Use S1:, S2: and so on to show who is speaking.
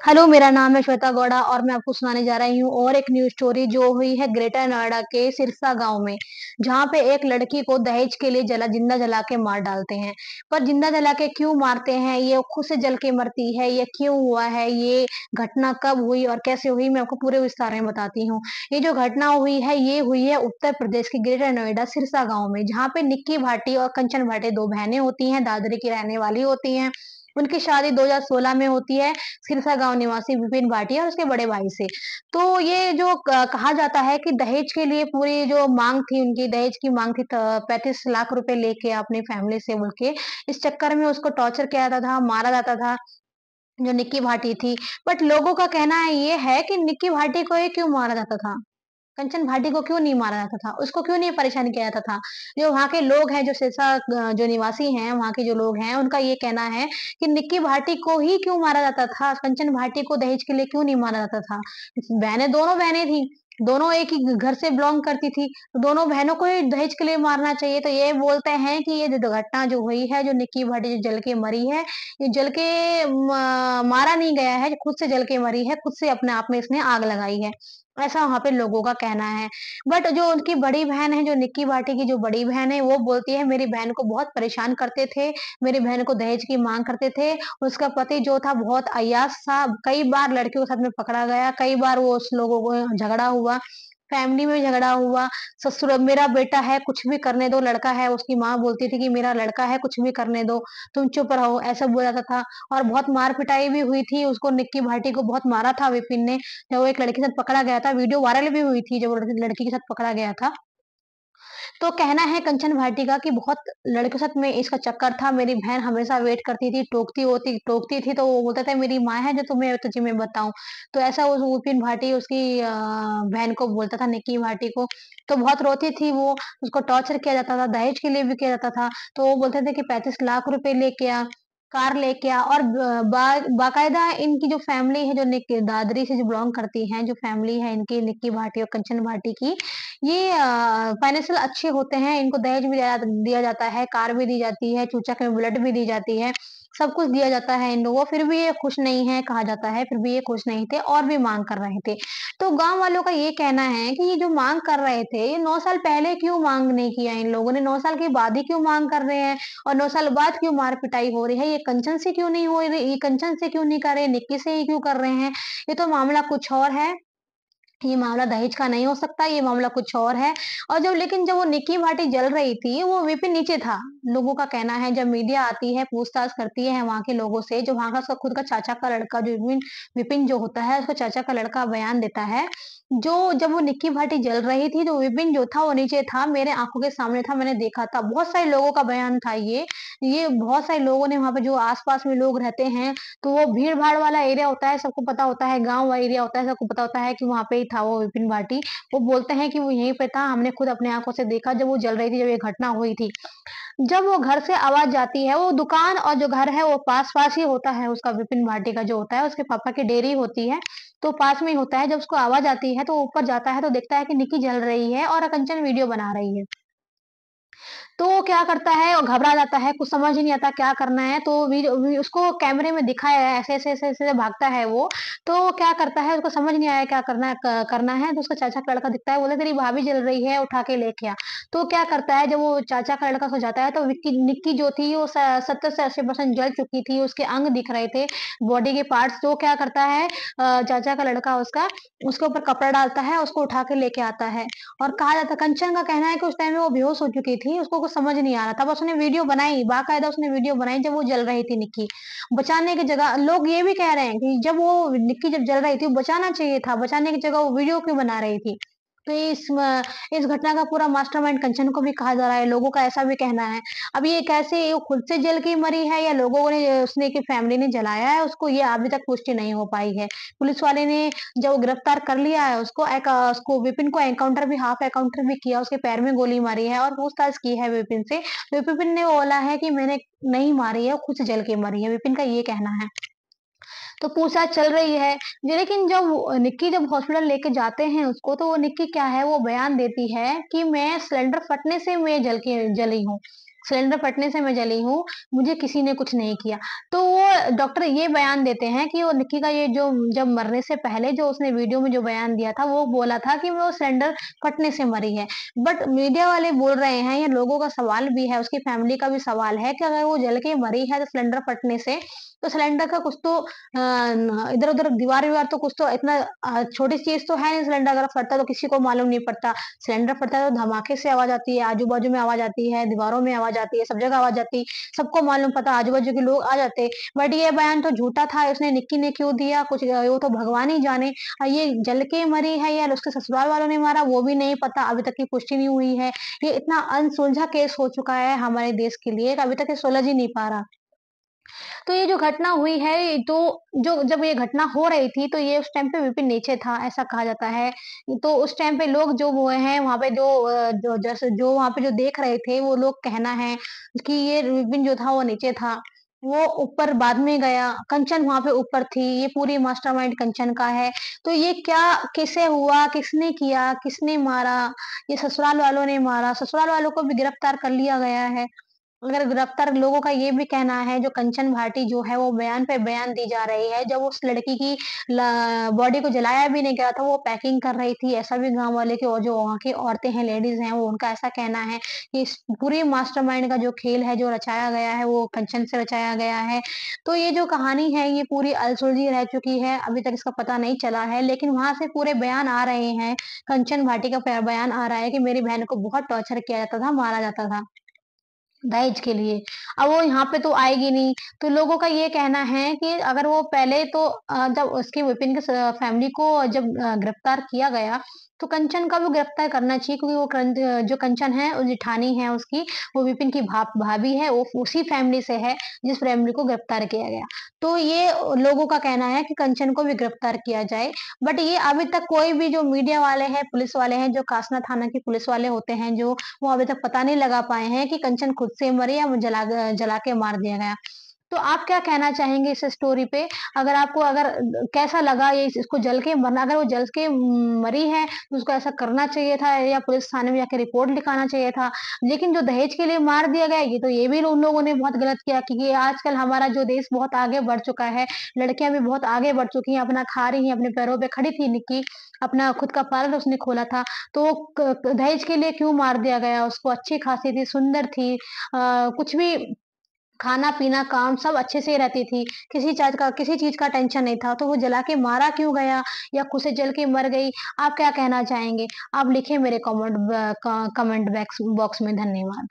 S1: Hello, मेरा नाम है श्वेता गौड़ा और मैं आपको सुनाने जा रही हूँ और एक न्यूज़ स्टोरी जो हुई है ग्रेटर नोएडा के सिरसा गाँव में, जहाँ पे एक लड़की को दहेज के लिए जिंदा जला के मार डालते हैं। पर जिंदा जला के क्यों मारते हैं, ये खुद से जल के मरती है, ये क्यों हुआ है, ये घटना कब हुई और कैसे हुई, मैं आपको पूरे विस्तार में बताती हूँ। ये जो घटना हुई है, ये हुई है उत्तर प्रदेश के ग्रेटर नोएडा सिरसा गाँव में, जहाँ पे निक्की भाटी और कंचन भाटी 2 बहनें होती हैं, दादरी की रहने वाली होती हैं। उनकी शादी 2016 में होती है सिरसा गाँव निवासी विपिन भाटिया और उसके बड़े भाई से। तो ये जो कहा जाता है कि दहेज के लिए पूरी जो माँग थी उनकी, दहेज की माँग थी, त 35 लाख रुपए लेके अपनी फैमिली से बोल के, इस चक्कर में उसको टॉर्चर किया जाता था, मारा जाता था, जो निक्की भाटी थी। बट लोगों का कहना ये है कि निक्की भाटी को ही क्यों मारा जाता था? कंचन भाटी को क्यों नहीं मारा जाता था? उसको क्यों नहीं परेशान किया जाता था? जो वहाँ के लोग हैं, जो सिरसा जो निवासी हैं, वहाँ के जो लोग हैं, उनका ये कहना है कि निक्की भाटी को ही क्यों मारा जाता था? कंचन भाटी को दहेज के लिए क्यों नहीं मारा जाता था? बहनें दोनों बहनें थीं, दोनों एक ही घर से बिलॉन्ग करती थी, तो दोनों बहनों को ही दहेज के लिए मारना चाहिए। तो ये बोलते हैं कि ये जो दुर्घटना जो हुई है, जो निक्की भाटी जो जल के मरी है, ये जल के मारा नहीं गया है, खुद से जल के मरी है, खुद से अपने आप में इसने आग लगाई है। ऐसा वहाँ पे लोगों का कहना है। बट जो उनकी बड़ी बहन है, जो निक्की भाटी की जो बड़ी बहन है, वो बोलती है मेरी बहन को बहुत परेशान करते थे, मेरी बहन को दहेज की माँग करते थे। उसका पति जो था बहुत अय्याश था, कई बार लड़कियों के साथ में पकड़ा गया, कई बार वो उस लोगों को झगड़ा हुआ, फैमिली में झगड़ा हुआ, ससुर मेरा बेटा है कुछ भी करने दो, लड़का है, उसकी माँ बोलती थी कि मेरा लड़का है कुछ भी करने दो, तुम चुप रहो, ऐसा बोला जाता था। और बहुत मार-पिटाई भी हुई थी, उसको निक्की भाटी को बहुत मारा था विपिन ने, जब वो एक लड़की के साथ पकड़ा गया था, वीडियो वायरल भी हुई थी जब वो लड़की के साथ पकड़ा गया था। तो कहना है कंचन भाटी का कि बहुत लड़कियों के साथ में इसका चक्कर था, मेरी बहन हमेशा वेट करती थी, टोकती थी तो वो बोलता था मेरी माँ है जो तुम्हें तुझे मैं बताऊँ। तो ऐसा उस विपिन भाटी उसकी बहन को बोलता था निक्की भाटी को, तो बहुत रोती थी वो, उसको टॉर्चर किया जाता था, दहेज के लिए भी किया जाता था। तो वो बोलते थे कि 35 लाख रुपए लेके आ, कार लेके आ और बाकायदा इनकी जो फैमिली है, जो दादरी से जो बिलॉन्ग करती हैं, जो फैमिली है इनकी निक्की भाटी और कंचन भाटी की, ये फाइनेंशियल अच्छे होते हैं, इनको दहेज भी दिया जाता है, कार भी दी जाती है, चूचक में बुलेट भी दी जाती है, सब कुछ दिया जाता है इन लोगों को, फिर भी ये खुश नहीं है कहा जाता है, फिर भी ये खुश नहीं थे और भी माँग कर रहे थे। तो गाँव वालों का ये कहना है कि ये जो माँग कर रहे थे, ये 9 साल पहले क्यों माँग नहीं किया इन लोगों ने, 9 साल के बाद ही क्यों माँग कर रहे हैं और 9 साल बाद क्यों मार-पिटाई हो रही है, ये कंचन से क्यों नहीं हो रही, ये कंचन से क्यों नहीं कर रहे, निक्की से ही क्यों कर रहे हैं? ये तो मामला कुछ और है। ये मामला दहेज का नहीं हो सकता, ये मामला कुछ और है। और जब वो निक्की भाटी जल रही थी, वो विपिन नीचे था। लोगों का कहना है जब मीडिया आती है, पूछताछ करती है वहाँ के लोगों से, जो वहाँ का उसका खुद का चाचा का लड़का जो विपिन विपिन जो होता है, उसका चाचा का लड़का बयान देता है। जब वो निक्की भाटी जल रही थी, तो विपिन जो था वो नीचे था, मेरे आँखों के सामने था, मैंने देखा था। बहुत सारे लोगों का बयान था ये। ये बहुत सारे लोगों ने वहाँ पे जो आस-पास में लोग रहते हैं, तो वो भीड़-भाड़ वाला एरिया होता है, सबको पता होता है, गाँव वाला एरिया होता है, सबको पता होता है कि वहाँ पे ही था वो विपिन भाटी। वो बोलते हैं कि वो यहीं पे था, हमने खुद अपनी आँखों से देखा जब वो जल रही थी, जब ये घटना हुई थी। जब वो घर से आवाज़ जाती है, वो दुकान और जो घर है वो पास-पास ही होता है उसका विपिन भाटी का जो होता है, उसके पापा की डेयरी होती है, तो पास में ही होता है। जब उसको आवाज़ आती है, तो वो ऊपर जाता है, तो देखता है कि निक्की जल रही है और कंचन वीडियो बना रही है। तो वो क्या करता है और घबरा जाता है, कुछ समझ ही नहीं आता क्या करना है, तो उसको कैमरे में दिखाया है ऐसे-ऐसे भागता है वो, तो वो क्या करता है उसको समझ नहीं आया क्या करना है, तो उसका चाचा का लड़का दिखता है, बोले तेरी भाभी जल रही है, उठा के लेके आ। तो क्या करता है जब वो चाचा का लड़का सो जाता है, तो निक्की जो थी वो 70 से 80% जल चुकी थी, उसके अंग दिख रहे थे, बॉडी के पार्ट्स, तो क्या करता है चाचा का लड़का उसके ऊपर कपड़ा डालता है, उसको उठा के लेके आता है। और कहा जाता है कंचन का कहना है कि उस टाइम में वो बेहोश हो चुकी थी, उसको कुछ समझ नहीं आ रहा था, बस उसने वीडियो बनाई, बाकायदा उसने वीडियो बनाई जब वो जल रही थी निक्की। बचाने की जगह लोग ये भी कह रहे हैं कि जब वो निक्की जब जल रही थी, बचाना चाहिए था, बचाने की जगह वो वीडियो क्यों बना रही थी? तो इस घटना का पूरा मास्टरमाइंड कंचन को भी कहा जा रहा है, लोगों का ऐसा भी कहना है। अब ये कैसे ये खुद से जल के मरी है या लोगों ने उसने की फैमिली ने जलाया है उसको, ये अभी तक पुष्टि नहीं हो पाई है। पुलिस वाले ने जब गिरफ्तार कर लिया है उसको विपिन को एनकाउंटर भी हाफ एनकाउंटर भी किया, उसके पैर में गोली मारी है और पूछताछ की है विपिन से। तो विपिन ने बोला है कि मैंने नहीं मारी है, खुद से जल के मरी है, विपिन का ये कहना है। तो पूछताछ चल रही है। लेकिन निक्की जब हॉस्पिटल लेके जाते हैं उसको, तो वो निक्की क्या है वो बयान देती है कि मैं सिलेंडर फटने से मैं जली हूँ। सिलेंडर फटने से मैं जली हूँ, मुझे किसी ने कुछ नहीं किया। तो वो डॉक्टर ये बयान देते हैं कि वो निक्की का ये जो जब मरने से पहले जो उसने वीडियो में जो बयान दिया था, वो बोला था कि वो सिलेंडर फटने से मरी है। बट मीडिया वाले बोल रहे हैं, या लोगों का सवाल भी है, उसकी फैमिली का भी सवाल है कि अगर वो जल के मरी है तो सिलेंडर फटने से, तो सिलेंडर का कुछ तो इधर-उधर दीवार-विवार तो कुछ तो इतना छोटी चीज़ तो है नहीं, सिलेंडर अगर फटता है तो किसी को मालूम नहीं पड़ता। सिलेंडर फटता है तो धमाके से आवाज़ आती है, आजू-बाजू में आवाज़ आती है, दीवारों में आवाज़ आती है, सब जगह आवाज़ आती, सबको मालूम पता, आजू-बाजू के लोग आ जाते। बट ये बयान तो झूठा था, उसने निक्की ने क्यों दिया कुछ वो तो भगवान ही जाने। ये जल के मरी है या उसके ससुराल वालों ने मारा वो भी नहीं पता, अभी तक की पुष्टि नहीं हुई है। ये इतना अनसुलझा केस हो चुका है हमारे देश के लिए कि अभी तक ये सुलझ ही नहीं पा रहा। तो ये जो घटना हुई है, ये तो जो जब ये घटना हो रही थी, तो ये उस टाइम पे विपिन नीचे था, ऐसा कहा जाता है। तो उस टाइम पे लोग जो वो हैं, वहाँ पे जो जो जैसे जो वहाँ पे जो देख रहे थे, वो लोग कहना है कि ये विपिन जो था, वो नीचे था। वो ऊपर बाद में गया, कंचन वहाँ पे ऊपर थी, ये पूरी मास्टरमाइंड कंचन का है। तो ये क्या कैसे हुआ, किसने किया, किसने मारा? ये ससुराल वालों ने मारा, ससुराल वालों को भी गिरफ्तार कर लिया गया है। अगर गिरफ्तार लोगों का ये भी कहना है जो कंचन भाटी जो है वो बयान पे बयान दी जा रही है, जब उस लड़की की बॉडी को जलाया भी नहीं गया था, वो पैकिंग कर रही थी, ऐसा भी गाँव वाले के और जो वहाँ की औरतें हैं, लेडीज़ हैं, वो उनका ऐसा कहना है कि इस पूरी मास्टरमाइंड का जो खेल है, जो रचाया गया है, वो कंचन से रचाया गया है। तो ये जो कहानी है, ये पूरी अधसूली रह चुकी है, अभी तक इसका पता नहीं चला है, लेकिन वहाँ से पूरे बयान आ रहे हैं, कंचन भाटी का बयान आ रहा है कि मेरी बहन को बहुत टॉर्चर किया जाता था, मारा जाता था। दहेज के लिए। अब वो यहाँ पे तो आएगी नहीं, तो लोगों का ये कहना है कि अगर वो पहले तो जब उसकी विपिन के फैमिली को जब गिरफ्तार किया गया, तो कंचन का भी गिरफ्तार करना चाहिए क्योंकि वो जो कंचन है, वो जेठानी है उसकी, वो विपिन की भाभी है, वो उसी फैमिली से है, जिस फैमिली को गिरफ्तार किया गया। तो ये लोगों का कहना है कि कंचन को भी गिरफ्तार किया जाए, बट ये अभी तक कोई भी जो मीडिया वाले हैं, पुलिस वाले हैं, जो कासना थाना के पुलिस वाले होते हैं, जो वो अभी तक पता नहीं लगा पाए हैं कि कंचन खुद से मरी या वो जला के मार दिया गया। तो आप क्या कहना चाहेंगे इस स्टोरी पे? अगर आपको कैसा लगा ये इसको जल के मरना अगर वो जल के मरी है, तो उसको ऐसा करना चाहिए था या पुलिस थाने में जाके रिपोर्ट लिखाना चाहिए था। लेकिन जो दहेज के लिए मार दिया गया, ये तो ये भी उन लोगों ने बहुत गलत किया क्योंकि आजकल हमारा जो देश बहुत आगे बढ़ चुका है, लड़कियाँ भी बहुत आगे बढ़ चुकी हैं, अपना खा रही हैं, अपने पैरों पे खड़ी थी निक्की, अपना खुद का पार्लर उसने खोला था। तो दहेज के लिए क्यों मार दिया गया उसको? अच्छी-खासी थी, सुंदर थी, कुछ भी खाना-पीना, काम सब अच्छे से रहती थी। किसी चीज़ का टेंशन नहीं था, तो वो जला के मारा क्यों गया या खुद से जल के मर गई? आप क्या कहना चाहेंगे? आप लिखिए मेरे कमेंट बॉक्स में। धन्यवाद।